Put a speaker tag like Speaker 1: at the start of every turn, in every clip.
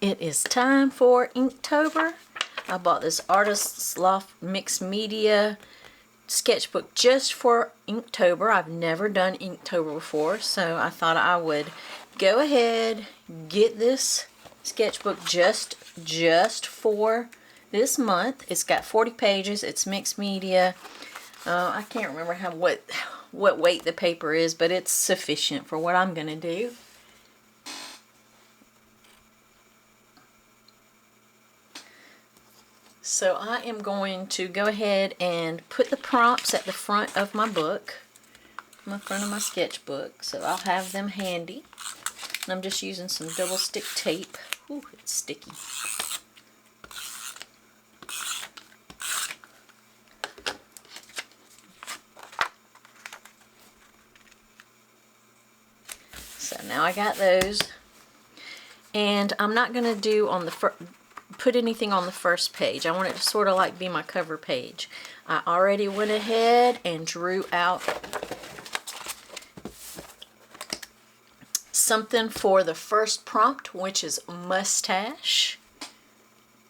Speaker 1: It is time for Inktober. I bought this Artist's Loft Mixed Media sketchbook just for Inktober. I've never done Inktober before, so I thought I would go ahead, get this sketchbook just for this month. It's got 40 pages. It's mixed media. I can't remember what weight the paper is, but it's sufficient for what I'm going to do. So I am going to go ahead and put the prompts at the front of my book, front of my sketchbook, so I'll have them handy. And I'm just using some double stick tape. Ooh, it's sticky. So now I got those, and I'm not going to do on the put anything on the first page. I want it to sort of like be my cover page. I already went ahead and drew out something for the first prompt, which is mustache.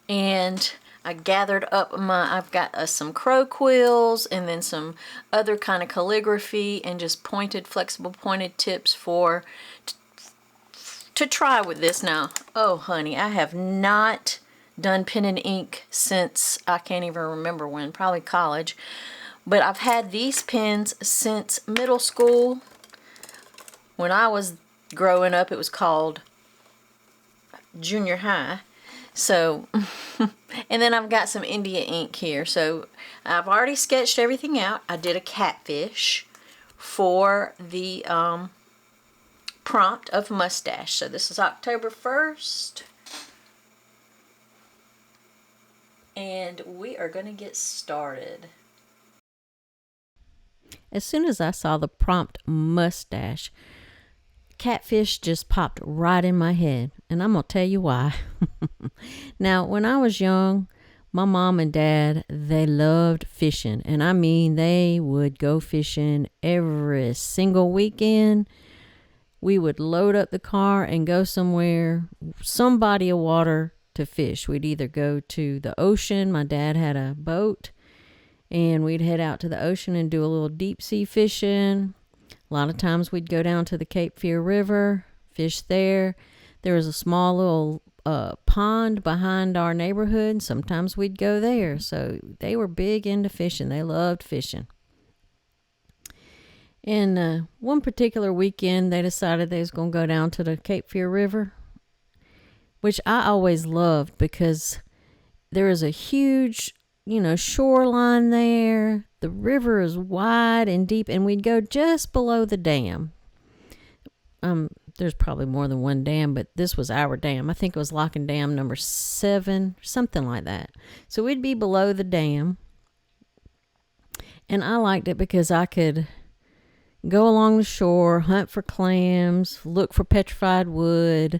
Speaker 1: And I gathered up I've got some crow quills and then some other kind of calligraphy and just flexible pointed tips to try with this now. Oh honey, I have not done pen and ink since I can't even remember when, probably college. But I've had these pens since middle school. When I was growing up, it was called junior high. So, and then I've got some India ink here. So I've already sketched everything out. I did a catfish for the prompt of mustache. So this is October 1st. And we are going to get started.
Speaker 2: As soon as I saw the prompt mustache, catfish just popped right in my head. And I'm going to tell you why. Now, when I was young, my mom and dad, they loved fishing. And I mean, they would go fishing every single weekend. We would load up the car and go somewhere, some body of water, to fish. We'd either go to the ocean. My dad had a boat, and we'd head out to the ocean and do a little deep sea fishing. A lot of times we'd go down to the Cape Fear River, fish there. There was a small little pond behind our neighborhood, and sometimes we'd go there. So they were big into fishing. They loved fishing. And one particular weekend, they decided they was going to go down to the Cape Fear River, which I always loved because there is a huge, shoreline there. The river is wide and deep, and we'd go just below the dam. There's probably more than one dam, but this was our dam. I think it was Locking Dam number 7, something like that. So we'd be below the dam, and I liked it because I could go along the shore, hunt for clams, look for petrified wood.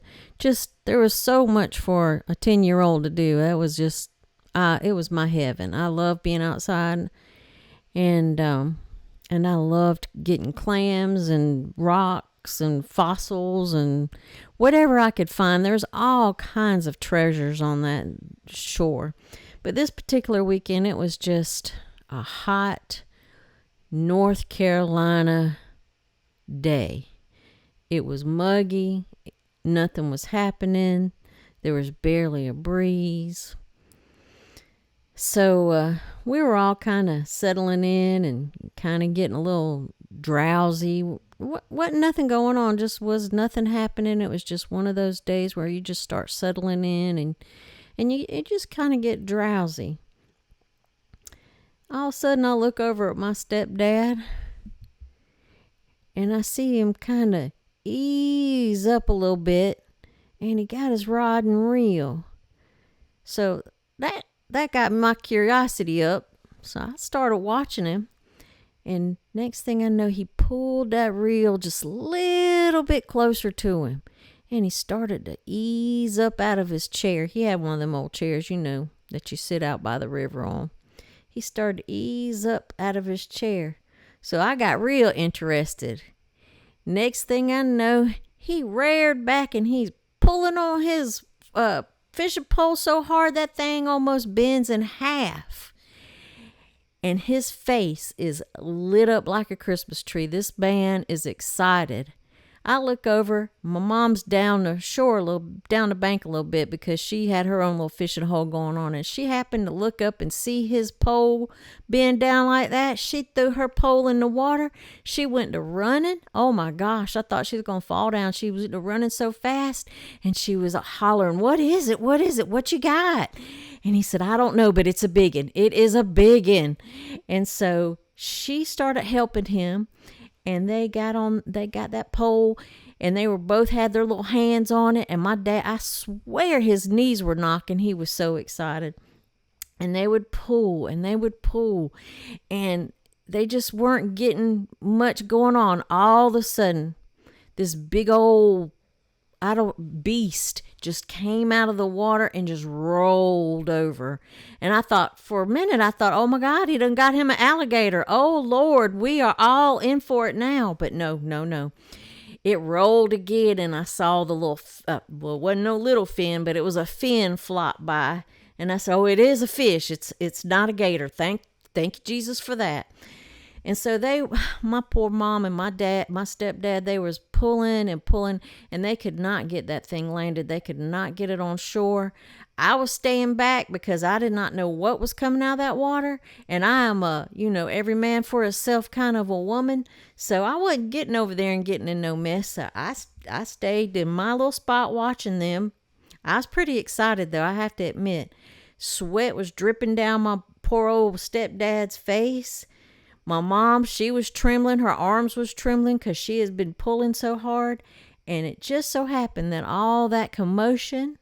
Speaker 2: There was so much for a 10-year-old to do. That was just, it was my heaven. I loved being outside, and I loved getting clams and rocks and fossils and whatever I could find. There's all kinds of treasures on that shore. But this particular weekend, it was just a hot North Carolina day. It was muggy. Nothing was happening. There was barely a breeze. So we were all kind of settling in and kind of getting a little drowsy. Wasn't nothing going on. Just was nothing happening. It was just one of those days where you just start settling in and you just kind of get drowsy. All of a sudden, I look over at my stepdad, and I see him kind of ease up a little bit, and he got his rod and reel. So that got my curiosity up, so I started watching him, and next thing I know, he pulled that reel just a little bit closer to him, and he started to ease up out of his chair. He had one of them old chairs, that you sit out by the river on. He started to ease up out of his chair. So I got real interested. Next thing I know, he reared back and he's pulling on his fishing pole so hard that thing almost bends in half. And his face is lit up like a Christmas tree. This man is excited. I look over. My mom's down the shore down the bank a little bit because she had her own little fishing hole going on. And she happened to look up and see his pole bend down like that. She threw her pole in the water. She went to running. Oh my gosh, I thought she was going to fall down. She was running so fast. And she was hollering, "What is it? What is it? What you got?" And he said, "I don't know, but it's a biggin. It is a biggin." And so she started helping him. And they got that pole, and they were both had their little hands on it. And my dad, I swear his knees were knocking. He was so excited. And they would pull, and they would pull, and they just weren't getting much going on. All of a sudden, this big old beast just came out of the and just rolled over. And I thought, for a minute, oh my God, he done got him an alligator. Oh Lord, we are all in for it now. But no. It rolled again, and I saw the little, well, it wasn't no little fin, but it was a fin flop by. And I said, "Oh, it is a fish. It's not a gator. Thank you, Jesus, for that." And so my poor mom and my stepdad, they was pulling, and they could not get that thing landed. They could not get it on shore. I was staying back because I did not know what was coming out of that water. And I am every man for himself kind of a woman. So I wasn't getting over there and getting in no mess. So I stayed in my little spot watching them. I was pretty excited, though, I have to admit. Sweat was dripping down my poor old stepdad's face. My mom, she was trembling. Her arms was trembling because she has been pulling so hard. And it just so happened that all that commotion,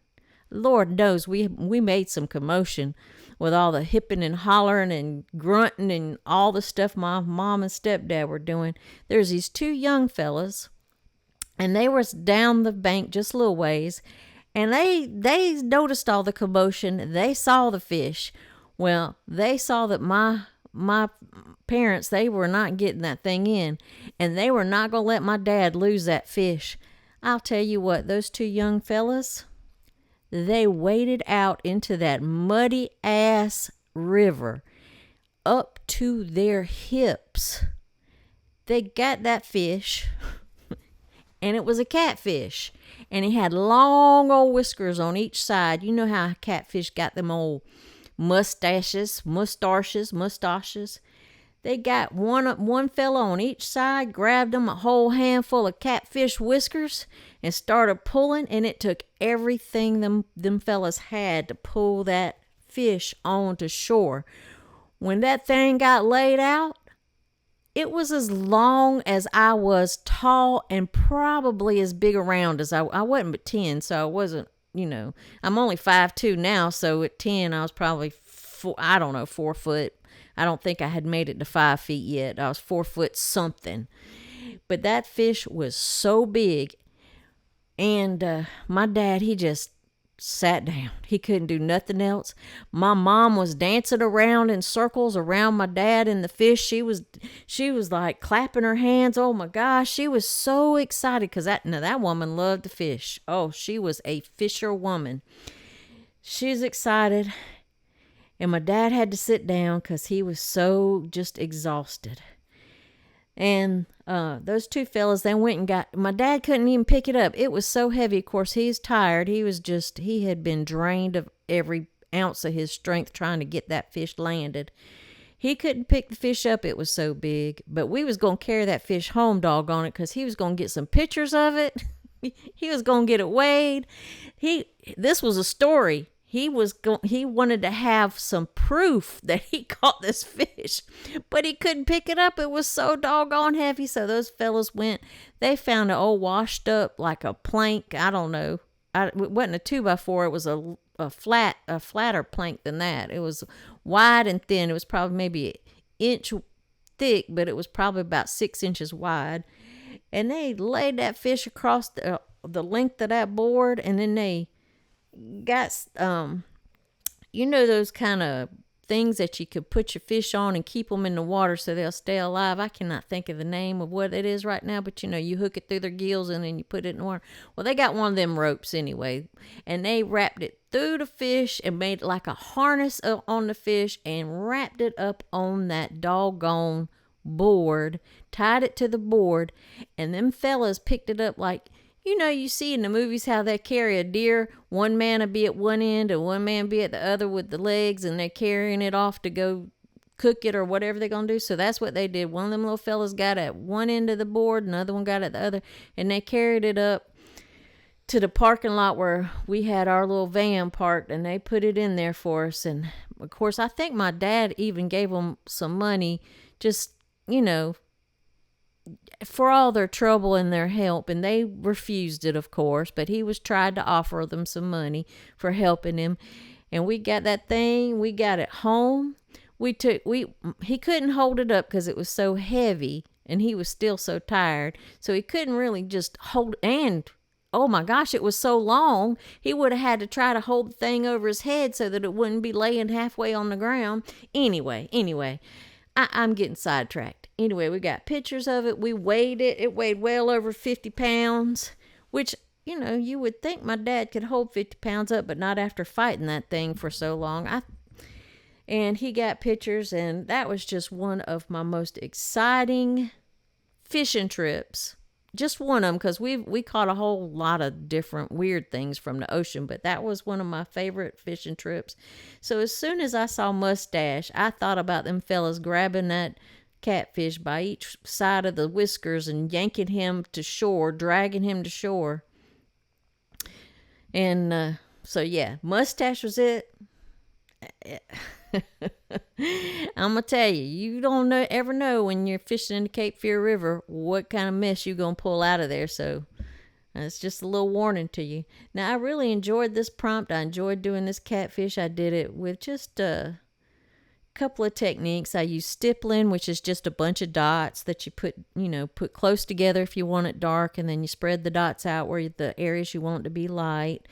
Speaker 2: Lord knows we made some commotion with all the hipping and hollering and grunting and all the stuff my mom and stepdad were doing. There's these two young fellas, and they was down the bank just a little ways. And they noticed all the commotion. They saw the fish. Well, they saw that my parents, they were not getting that thing in, and they were not going to let my dad lose that fish. I'll tell you what, those two young fellas, they waded out into that muddy ass river up to their hips. They got that fish, and it was a catfish, and he had long old whiskers on each side. You know how catfish got them old mustaches. They got one fella on each side, grabbed them a whole handful of catfish whiskers and started pulling, and it took everything them fellas had to pull that fish onto shore. When that thing got laid out, it was as long as I was tall and probably as big around as I wasn't but 10, so I wasn't, I'm only 5'2" now, so at 10 I was probably 4 foot. I don't think I had made it to 5 feet yet. I was 4 foot something. But that fish was so big, and my dad, he just sat down. He couldn't do nothing else. My mom was dancing around in circles around my dad and the fish. She was like clapping her hands. Oh my gosh, she was so excited because that woman loved to fish. Oh, she was a fisher woman. She's excited, and my dad had to sit down because he was so just exhausted. And those two fellas, they went and got, my dad couldn't even pick it up. It was so heavy. Of course, he's tired. He had been drained of every ounce of his strength trying to get that fish landed. He couldn't pick the fish up. It was so big. But we was going to carry that fish home, doggone it, because he was going to get some pictures of it. He was going to get it weighed. This was a story. He wanted to have some proof that he caught this fish, but he couldn't pick it up. It was so doggone heavy. So those fellas they found an old washed up, like a plank. I don't know. It wasn't a 2x4. It was a flatter plank than that. It was wide and thin. It was probably maybe an inch thick, but it was probably about 6 inches wide. And they laid that fish across the length of that board, and then they got those kind of things that you could put your fish on and keep them in the water so they'll stay alive. I cannot think of the name of what it is right now, but you hook it through their gills and then you put it in the water. Well, they got one of them ropes anyway, and they wrapped it through the fish and made like a harness on the fish and wrapped it up on that doggone board, tied it to the board, and them fellas picked it up like, you see in the movies how they carry a deer. One man will be at one end and one man be at the other with the legs, and they're carrying it off to go cook it or whatever they're going to do. So that's what they did. One of them little fellas got at one end of the board, another one got at the other, and they carried it up to the parking lot where we had our little van parked, and they put it in there for us. And of course, I think my dad even gave them some money, just, for all their trouble and their help, and they refused it, of course, but he was tried to offer them some money for helping him. And we got that thing, we got it home. He couldn't hold it up because it was so heavy, and he was still so tired, so he couldn't really just hold. And oh my gosh, it was so long, he would have had to try to hold the thing over his head so that it wouldn't be laying halfway on the ground. Anyway, I'm getting sidetracked. Anyway, we got pictures of it. We weighed it. It weighed well over 50 pounds, which, you would think my dad could hold 50 pounds up, but not after fighting that thing for so long. And he got pictures, and that was just one of my most exciting fishing trips. Just one of them, because we caught a whole lot of different weird things from the ocean, but that was one of my favorite fishing trips. So as soon as I saw Mustache, I thought about them fellas grabbing that catfish by each side of the whiskers and yanking him to shore, dragging him to shore. And so yeah, Mustache was it. I'm gonna tell you, you don't ever know when you're fishing in the Cape Fear River what kind of mess you're gonna pull out of there. So it's just a little warning to you. Now, I really enjoyed this prompt. I enjoyed doing this catfish. I did it with just a couple of techniques. I used stippling, which is just a bunch of dots that you put close together if you want it dark, and then you spread the dots out where the areas you want to be light.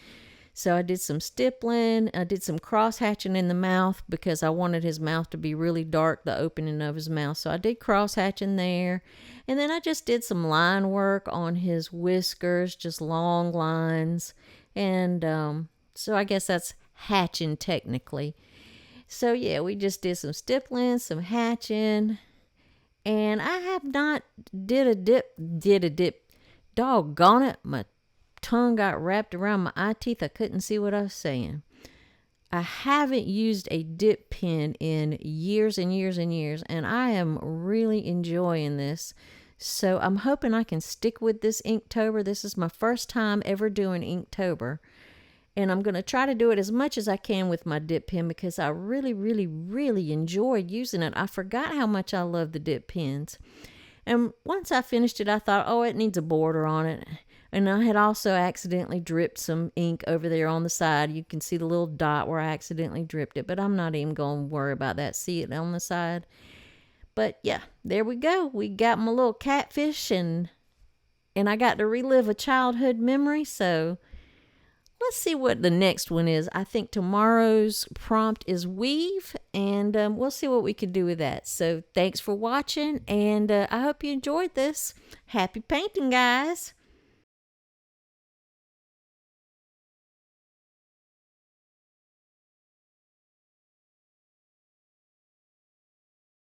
Speaker 2: So I did some stippling. I did some cross hatching in the mouth because I wanted his mouth to be really dark, the opening of his mouth. So I did cross hatching there. And then I just did some line work on his whiskers, just long lines. And so I guess that's hatching technically. So yeah, we just did some stippling, some hatching. And I have not did a dip. Doggone it, my tongue got wrapped around my eye teeth. I couldn't see what I was saying. I haven't used a dip pen in years and years and years, and I am really enjoying this. So I'm hoping I can stick with this Inktober. This is my first time ever doing Inktober, and I'm going to try to do it as much as I can with my dip pen because I really, really, really enjoyed using it. I forgot how much I love the dip pens. And once I finished it, I thought, oh, it needs a border on it. And I had also accidentally dripped some ink over there on the side. You can see the little dot where I accidentally dripped it, but I'm not even going to worry about that. See it on the side? But yeah, there we go. We got my little catfish, and I got to relive a childhood memory. So let's see what the next one is. I think tomorrow's prompt is weave, and we'll see what we can do with that. So thanks for watching, and I hope you enjoyed this. Happy painting, guys.